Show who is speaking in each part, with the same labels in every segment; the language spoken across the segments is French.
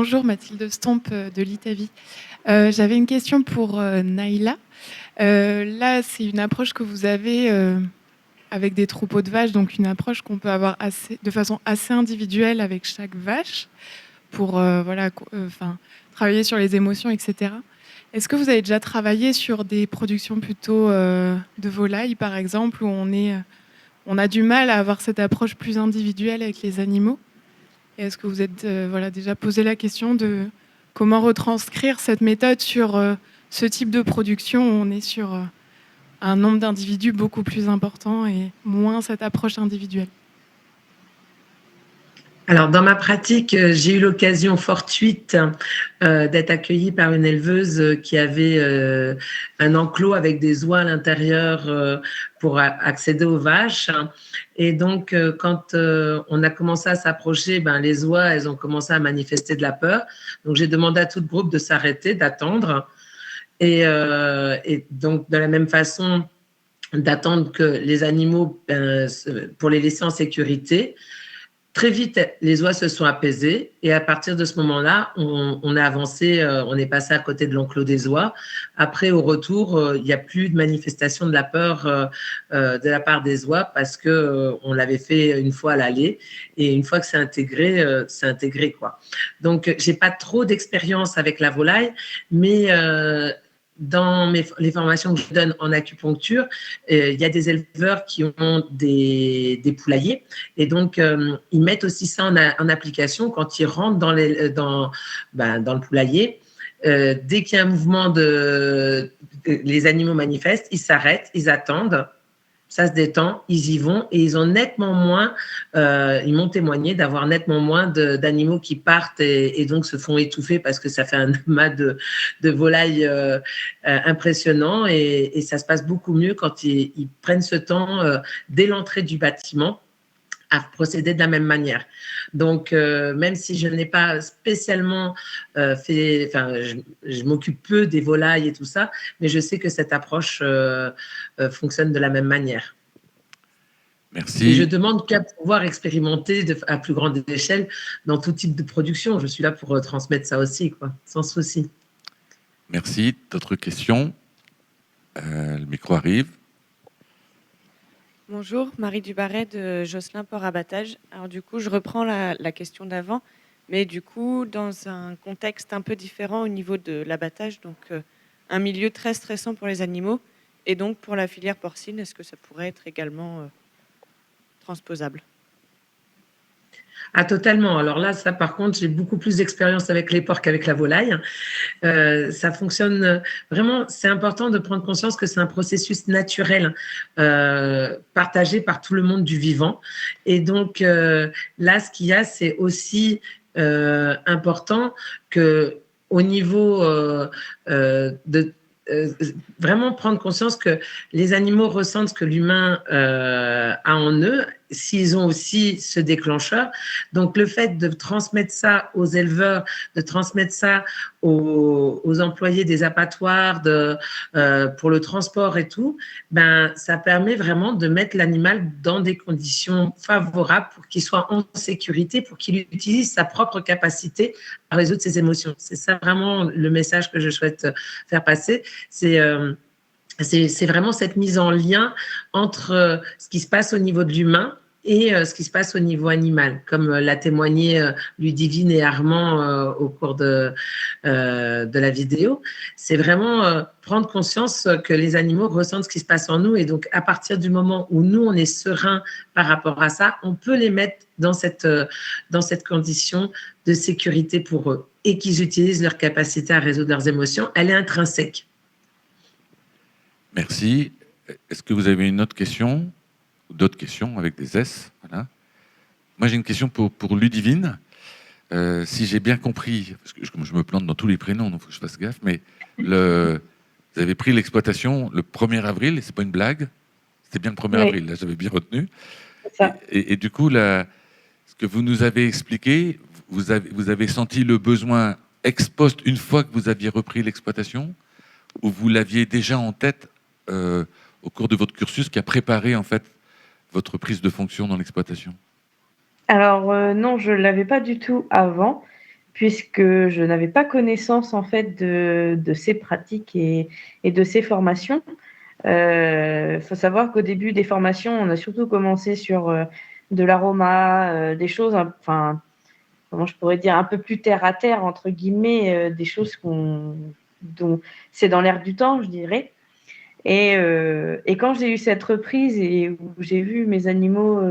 Speaker 1: Bonjour, Mathilde Stomp de l'Itavi. J'avais une question pour Naïla. Là, c'est une approche que vous avez avec des troupeaux de vaches, donc une approche qu'on peut avoir de façon assez individuelle avec chaque vache pour travailler sur les émotions, etc. Est-ce que vous avez déjà travaillé sur des productions plutôt de volailles, par exemple, où on a du mal à avoir cette approche plus individuelle avec les animaux? Et est-ce que vous êtes déjà posé la question de comment retranscrire cette méthode sur ce type de production où on est sur un nombre d'individus beaucoup plus important et moins cette approche individuelle?
Speaker 2: Alors, dans ma pratique, j'ai eu l'occasion fortuite d'être accueillie par une éleveuse qui avait un enclos avec des oies à l'intérieur pour accéder aux vaches. Et donc, quand on a commencé à s'approcher, les oies, elles ont commencé à manifester de la peur. Donc, j'ai demandé à tout le groupe de s'arrêter, d'attendre. Et donc, de la même façon, d'attendre que les animaux, pour les laisser en sécurité. Très vite, les oies se sont apaisées et à partir de ce moment-là, on a avancé, on est passé à côté de l'enclos des oies. Après, au retour, il n'y a plus de manifestation de la peur de la part des oies parce que on l'avait fait une fois à l'aller et une fois que c'est intégré quoi. Donc, j'ai pas trop d'expérience avec la volaille, mais dans les formations que je donne en acupuncture, il y a des éleveurs qui ont des poulaillers et donc ils mettent aussi ça en application quand ils rentrent dans le poulailler. Dès qu'il y a un mouvement les animaux manifestent, ils s'arrêtent, ils attendent, ça se détend, ils y vont et ils ont nettement moins, ils m'ont témoigné d'avoir nettement moins d'animaux qui partent et donc se font étouffer parce que ça fait un amas de volailles impressionnant et ça se passe beaucoup mieux quand ils prennent ce temps dès l'entrée du bâtiment à procéder de la même manière. Donc, même si je n'ai pas spécialement je m'occupe peu des volailles et tout ça, mais je sais que cette approche fonctionne de la même manière.
Speaker 3: Merci.
Speaker 2: Et je demande qu'à pouvoir expérimenter à plus grande échelle dans tout type de production. Je suis là pour transmettre ça aussi, quoi, sans souci.
Speaker 3: Merci. D'autres questions? Le micro arrive.
Speaker 4: Bonjour, Marie Dubarret de Josselin Port Abattage. Alors du coup, je reprends la question d'avant, mais du coup, dans un contexte un peu différent au niveau de l'abattage, donc un milieu très stressant pour les animaux, et donc pour la filière porcine, est-ce que ça pourrait être également transposable?
Speaker 2: Ah, totalement. Alors là, ça, par contre, j'ai beaucoup plus d'expérience avec les porcs qu'avec la volaille. Ça fonctionne vraiment. C'est important de prendre conscience que c'est un processus naturel partagé par tout le monde du vivant. Et donc là, ce qu'il y a, c'est aussi important que au niveau de vraiment prendre conscience que les animaux ressentent ce que l'humain a en eux, s'ils ont aussi ce déclencheur. Donc, le fait de transmettre ça aux éleveurs, de transmettre ça aux employés des abattoirs pour le transport et tout, ça permet vraiment de mettre l'animal dans des conditions favorables pour qu'il soit en sécurité, pour qu'il utilise sa propre capacité à résoudre ses émotions. C'est ça vraiment le message que je souhaite faire passer. C'est vraiment cette mise en lien entre ce qui se passe au niveau de l'humain et ce qui se passe au niveau animal, comme l'a témoigné Ludivine et Armand au cours de la vidéo. C'est vraiment prendre conscience que les animaux ressentent ce qui se passe en nous et donc à partir du moment où nous, on est serein par rapport à ça, on peut les mettre dans cette condition de sécurité pour eux et qu'ils utilisent leur capacité à résoudre leurs émotions. Elle est intrinsèque.
Speaker 3: Merci. Est-ce que vous avez une autre question ou d'autres questions avec des S? Voilà. Moi, j'ai une question pour Ludivine. Si j'ai bien compris, parce que je me plante dans tous les prénoms, donc il faut que je fasse gaffe, mais vous avez pris l'exploitation le 1er avril, et c'est pas une blague, c'était bien le 1er avril, là j'avais bien retenu. Et du coup, là, ce que vous nous avez expliqué, vous avez senti le besoin ex post une fois que vous aviez repris l'exploitation, ou vous l'aviez déjà en tête au cours de votre cursus qui a préparé en fait votre prise de fonction dans l'exploitation?
Speaker 5: Alors non, je ne l'avais pas du tout avant, puisque je n'avais pas connaissance en fait de ces pratiques et de ces formations. Faut savoir qu'au début des formations, on a surtout commencé sur de l'aroma, des choses, enfin, comment je pourrais dire, un peu plus terre à terre, entre guillemets, des choses dont c'est dans l'air du temps, je dirais. Et quand j'ai eu cette reprise et où j'ai vu mes animaux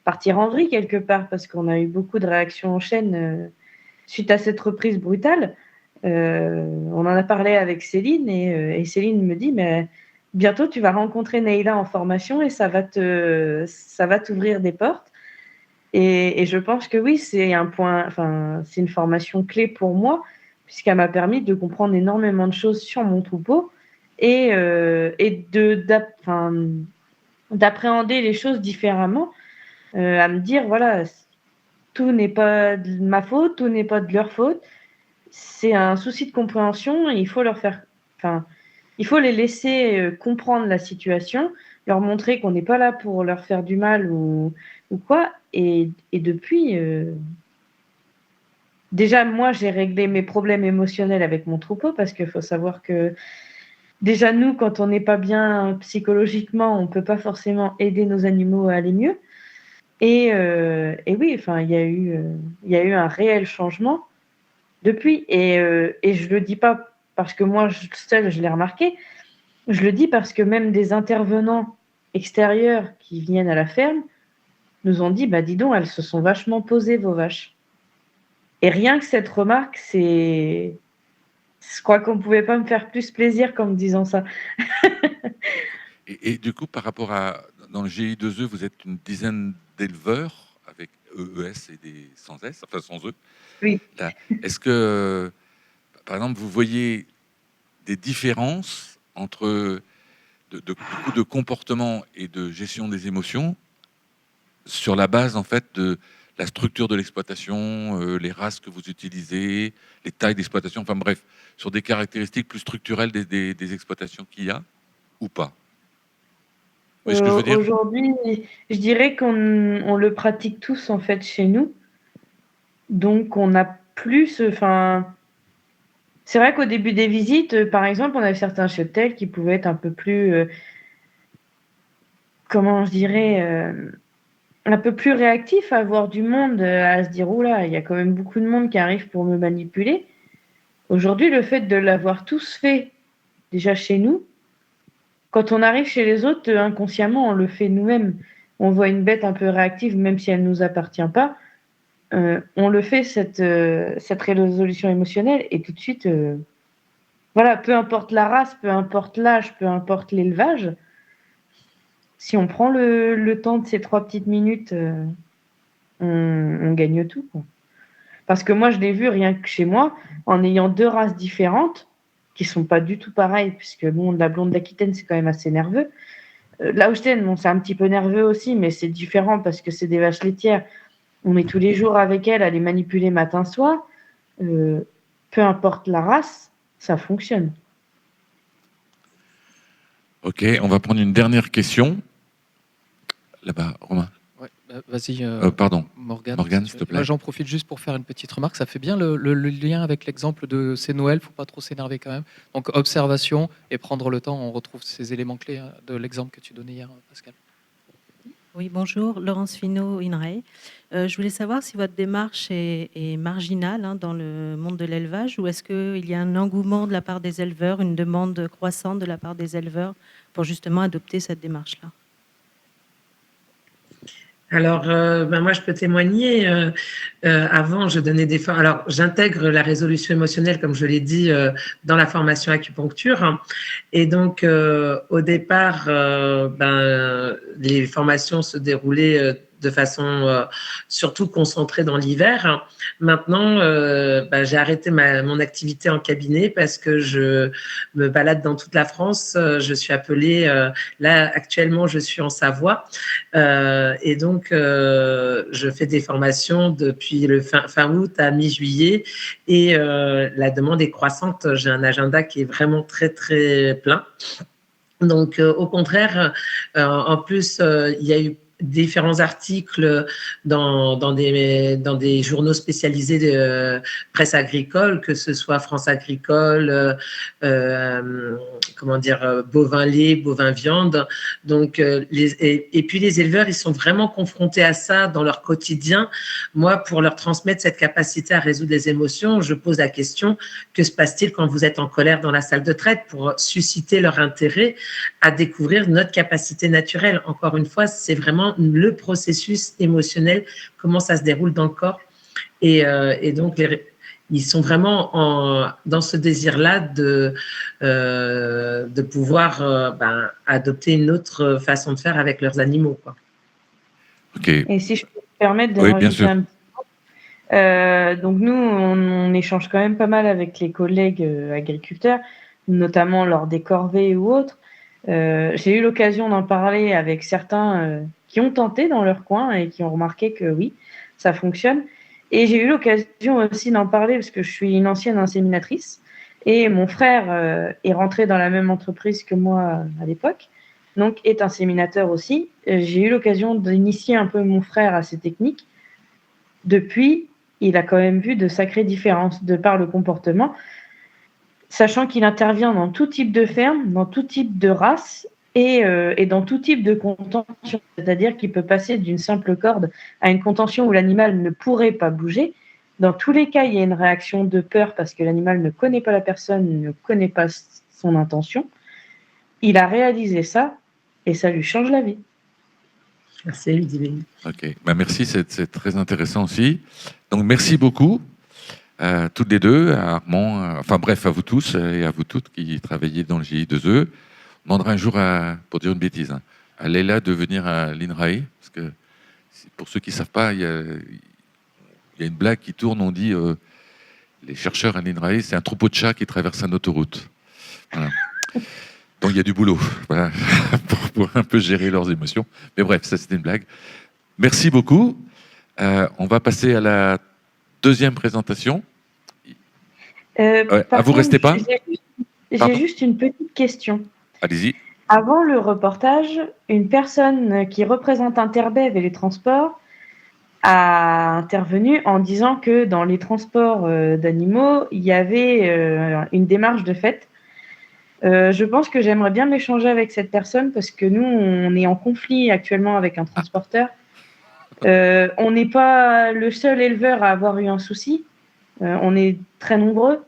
Speaker 5: partir en vrille quelque part, parce qu'on a eu beaucoup de réactions en chaîne suite à cette reprise brutale, on en a parlé avec Céline et Céline me dit, mais bientôt tu vas rencontrer Neila en formation et ça va t'ouvrir des portes. Et je pense que oui, c'est c'est une formation clé pour moi, puisqu'elle m'a permis de comprendre énormément de choses sur mon troupeau et d'appréhender les choses différemment, à me dire, voilà, tout n'est pas de ma faute, tout n'est pas de leur faute. C'est un souci de compréhension et il faut il faut les laisser comprendre la situation, leur montrer qu'on n'est pas là pour leur faire du mal ou quoi. Et depuis, déjà, moi, j'ai réglé mes problèmes émotionnels avec mon troupeau parce qu'il faut savoir que déjà, nous, quand on n'est pas bien psychologiquement, on ne peut pas forcément aider nos animaux à aller mieux. Et oui, il y a eu un réel changement depuis. Et je ne le dis pas parce que moi, seule, je l'ai remarqué. Je le dis parce que même des intervenants extérieurs qui viennent à la ferme nous ont dit, bah, dis donc, elles se sont vachement posées, vos vaches. Et rien que cette remarque, je crois qu'on ne pouvait pas me faire plus plaisir qu'en me disant ça.
Speaker 3: Et du coup, par rapport à dans le GI2E, vous êtes une dizaine d'éleveurs avec EES et des sans S, enfin sans E.
Speaker 5: Oui.
Speaker 3: Là, est-ce que, par exemple, vous voyez des différences entre de comportement et de gestion des émotions sur la base en fait de la structure de l'exploitation, les races que vous utilisez, les tailles d'exploitation, enfin bref, sur des caractéristiques plus structurelles des exploitations qu'il y a ou pas? Vous voyez ce que je veux dire?
Speaker 5: Aujourd'hui, je dirais qu'on le pratique tous en fait chez nous. Donc on a plus, c'est vrai qu'au début des visites, par exemple, on avait certains cheptels qui pouvaient être un peu plus, comment je dirais, un peu plus réactifs à voir du monde, à se dire, oula, il y a quand même beaucoup de monde qui arrive pour me manipuler. Aujourd'hui, le fait de l'avoir tous fait déjà chez nous, quand on arrive chez les autres, inconsciemment, on le fait nous-mêmes. On voit une bête un peu réactive, même si elle ne nous appartient pas. On le fait, cette résolution émotionnelle, et tout de suite, voilà, peu importe la race, peu importe l'âge, peu importe l'élevage, si on prend le temps de ces 3 petites minutes, on gagne tout, quoi. Parce que moi, je l'ai vu rien que chez moi, en ayant 2 races différentes, qui ne sont pas du tout pareilles, puisque bon, la blonde d'Aquitaine, c'est quand même assez nerveux. La Holstein, bon, c'est un petit peu nerveux aussi, mais c'est différent parce que c'est des vaches laitières. On est tous les jours avec elles à les manipuler matin-soir. Peu importe la race, ça fonctionne.
Speaker 3: Ok, on va prendre une dernière question. Là-bas, Romain.
Speaker 6: Ouais, vas-y,
Speaker 3: pardon,
Speaker 6: Morgane,
Speaker 3: s'il te plaît.
Speaker 6: Moi, j'en profite juste pour faire une petite remarque. Ça fait bien le lien avec l'exemple de c'est Noël, faut pas trop s'énerver quand même. Donc, observation et prendre le temps, on retrouve ces éléments clés de l'exemple que tu donnais hier, Pascal.
Speaker 7: Oui, bonjour, Laurence Finot, INRAE. Je voulais savoir si votre démarche est marginale dans le monde de l'élevage ou est-ce qu'il y a un engouement de la part des éleveurs, une demande croissante de la part des éleveurs pour justement adopter cette démarche-là?
Speaker 2: Alors, moi, je peux témoigner. Avant, je donnais des formations. Alors, j'intègre la résolution émotionnelle, comme je l'ai dit, dans la formation acupuncture. Et donc, au départ, les formations se déroulaient de façon surtout concentrée dans l'hiver. Maintenant, j'ai arrêté mon activité en cabinet parce que je me balade dans toute la France. Je suis appelée, là actuellement je suis en Savoie, et donc je fais des formations depuis le fin août à mi-juillet et la demande est croissante. J'ai un agenda qui est vraiment très très plein. Donc, au contraire, en plus, il y a eu différents articles dans des journaux spécialisés de presse agricole, que ce soit France Agricole, bovin lait, bovin viande. Donc, et puis les éleveurs, ils sont vraiment confrontés à ça dans leur quotidien. Moi, pour leur transmettre cette capacité à résoudre des émotions, je pose la question, que se passe-t-il quand vous êtes en colère dans la salle de traite, pour susciter leur intérêt à découvrir notre capacité naturelle. Encore une fois, c'est vraiment le processus émotionnel, comment ça se déroule dans le corps. Et donc, ils sont vraiment dans ce désir-là de pouvoir adopter une autre façon de faire avec leurs animaux, quoi.
Speaker 3: Ok.
Speaker 5: Et si je peux me permettre de
Speaker 3: Oui, bien
Speaker 5: rajouter
Speaker 3: sûr.
Speaker 5: un petit donc nous, on échange quand même pas mal avec les collègues agriculteurs, notamment lors des corvées ou autres. J'ai eu l'occasion d'en parler avec certains qui ont tenté dans leur coin et qui ont remarqué que oui, ça fonctionne. Et j'ai eu l'occasion aussi d'en parler parce que je suis une ancienne inséminatrice et mon frère est rentré dans la même entreprise que moi à l'époque, donc est inséminateur aussi. J'ai eu l'occasion d'initier un peu mon frère à ces techniques. Depuis, il a quand même vu de sacrées différences de par le comportement, sachant qu'il intervient dans tout type de ferme, dans tout type de race et dans tout type de contention. C'est-à-dire qu'il peut passer d'une simple corde à une contention où l'animal ne pourrait pas bouger. Dans tous les cas, il y a une réaction de peur parce que l'animal ne connaît pas la personne, ne connaît pas son intention. Il a réalisé ça et ça lui change la vie.
Speaker 2: Merci, Ludivine.
Speaker 3: Ok. Merci, c'est très intéressant aussi. Donc, merci beaucoup. Toutes les deux, à Armand, à vous tous et à vous toutes qui travaillez dans le GI2E. On demandera un jour, pour dire une bêtise, à Leila de venir à l'INRAE, parce que pour ceux qui ne savent pas, il y a une blague qui tourne, on dit les chercheurs à l'INRAE, c'est un troupeau de chats qui traverse une autoroute. Voilà. Donc il y a du boulot, voilà, pour un peu gérer leurs émotions. Mais bref, ça c'était une blague. Merci beaucoup. On va passer à la deuxième présentation. Vous restez pas.
Speaker 5: J'ai juste une petite question.
Speaker 3: Allez-y.
Speaker 5: Avant le reportage, une personne qui représente Interbev et les transports a intervenu en disant que dans les transports d'animaux, il y avait une démarche de fait. Je pense que j'aimerais bien m'échanger avec cette personne parce que nous, on est en conflit actuellement avec un transporteur. On n'est pas le seul éleveur à avoir eu un souci. On est très nombreux.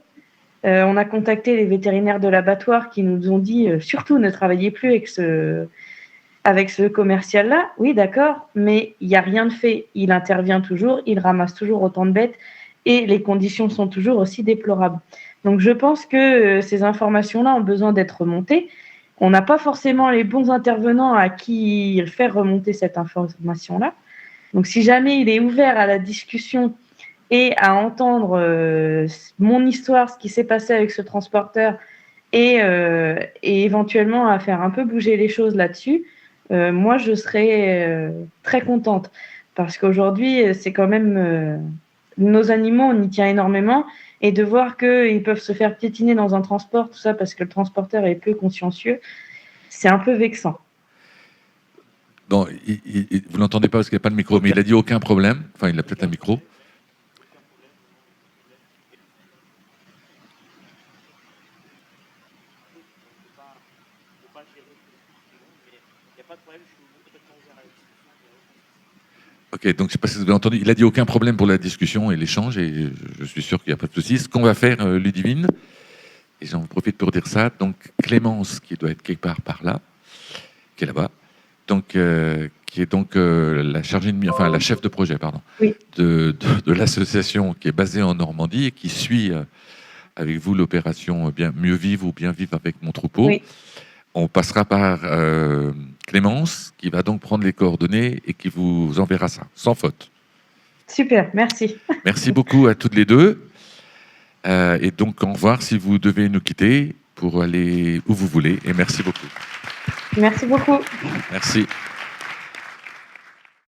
Speaker 5: On a contacté les vétérinaires de l'abattoir qui nous ont dit surtout ne travaillez plus avec ce commercial-là. Oui, d'accord, mais il n'y a rien de fait. Il intervient toujours, il ramasse toujours autant de bêtes et les conditions sont toujours aussi déplorables. Donc je pense que ces informations-là ont besoin d'être remontées. On n'a pas forcément les bons intervenants à qui faire remonter cette information-là. Donc si jamais il est ouvert à la discussion et à entendre mon histoire, ce qui s'est passé avec ce transporteur, et éventuellement à faire un peu bouger les choses là-dessus, moi, je serais très contente. Parce qu'aujourd'hui, c'est quand même... nos animaux, on y tient énormément. Et de voir qu'ils peuvent se faire piétiner dans un transport, tout ça, parce que le transporteur est peu consciencieux, c'est un peu vexant.
Speaker 3: Non, vous l'entendez pas parce qu'il n'y a pas de micro, mais il a dit aucun problème. Enfin, il a peut-être un micro. Ok, donc je ne sais pas si vous avez entendu, il a dit aucun problème pour la discussion et l'échange, et je suis sûr qu'il n'y a pas de souci. Ce qu'on va faire, Ludivine, et j'en profite pour dire ça, donc Clémence, qui doit être quelque part par là, qui est là-bas, donc, qui est donc la chargée de, enfin la chef de projet, pardon,
Speaker 5: oui,
Speaker 3: de l'association qui est basée en Normandie et qui suit avec vous l'opération Bien Mieux Vivre ou Bien Vivre avec mon troupeau.
Speaker 5: Oui.
Speaker 3: On passera par Clémence, qui va donc prendre les coordonnées et qui vous enverra ça, sans faute.
Speaker 5: Super, merci.
Speaker 3: Merci beaucoup à toutes les deux. Et donc, au revoir si vous devez nous quitter pour aller où vous voulez. Et merci beaucoup.
Speaker 5: Merci beaucoup.
Speaker 3: Merci.